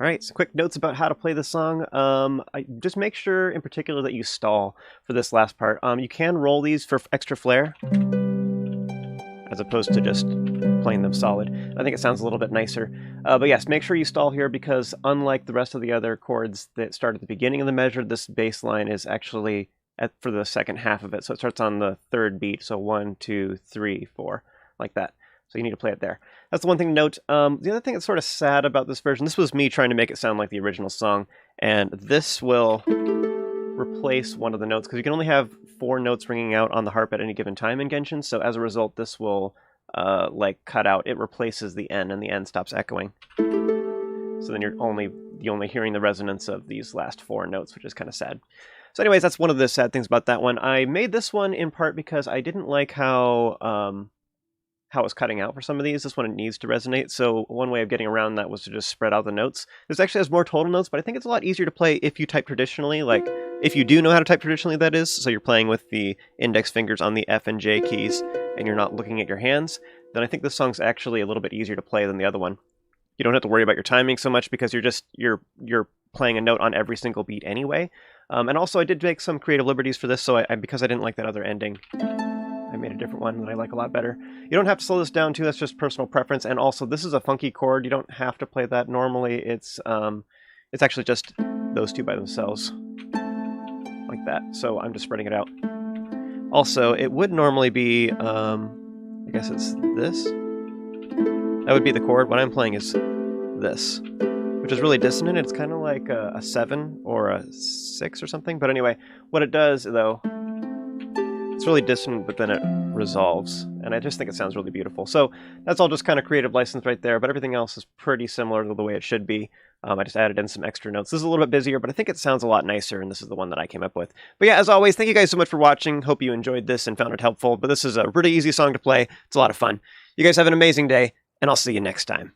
Alright, so quick notes about how to play this song. Just make sure in particular that you stall for this last part. You can roll these for extra flair, as opposed to just playing them solid. I think it sounds a little bit nicer. But yes, make sure you stall here because unlike the rest of the other chords that start at the beginning of the measure, this bass line is actually for the second half of it. So it starts on the third beat, so 1, 2, 3, 4, like that. So you need to play it there. That's the one thing to note. The other thing that's sort of sad about this version, this was me trying to make it sound like the original song, and this will replace one of the notes, because you can only have 4 notes ringing out on the harp at any given time in Genshin, so as a result, this will like cut out. It replaces the N, and the N stops echoing. So then you're only hearing the resonance of these last 4 notes, which is kind of sad. So anyways, that's one of the sad things about that one. I made this one in part because I didn't like how it's cutting out for some of these. This one needs to resonate, so one way of getting around that was to just spread out the notes. This actually has more total notes, but I think it's a lot easier to play if you type traditionally, like if you do know how to type traditionally, that is, so you're playing with the index fingers on the F and J keys and you're not looking at your hands, then I think this song's actually a little bit easier to play than the other one. You don't have to worry about your timing so much because you're playing a note on every single beat anyway. And also I did take some creative liberties for this, so because I didn't like that other ending, I made a different one that I like a lot better. You don't have to slow this down too, that's just personal preference, and also this is a funky chord, you don't have to play that. Normally it's actually just those two by themselves, like that, so I'm just spreading it out. Also, it would normally be, I guess it's this? That would be the chord. What I'm playing is this, which is really dissonant. It's kind of like a 7 or a 6 or something, but anyway, what it does though, it's really dissonant, but then it resolves, and I just think it sounds really beautiful. So that's all just kind of creative license right there, but everything else is pretty similar to the way it should be. I just added in some extra notes. This is a little bit busier, but I think it sounds a lot nicer, and this is the one that I came up with. But yeah, as always, thank you guys so much for watching. Hope you enjoyed this and found it helpful, but this is a pretty easy song to play. It's a lot of fun. You guys have an amazing day, and I'll see you next time.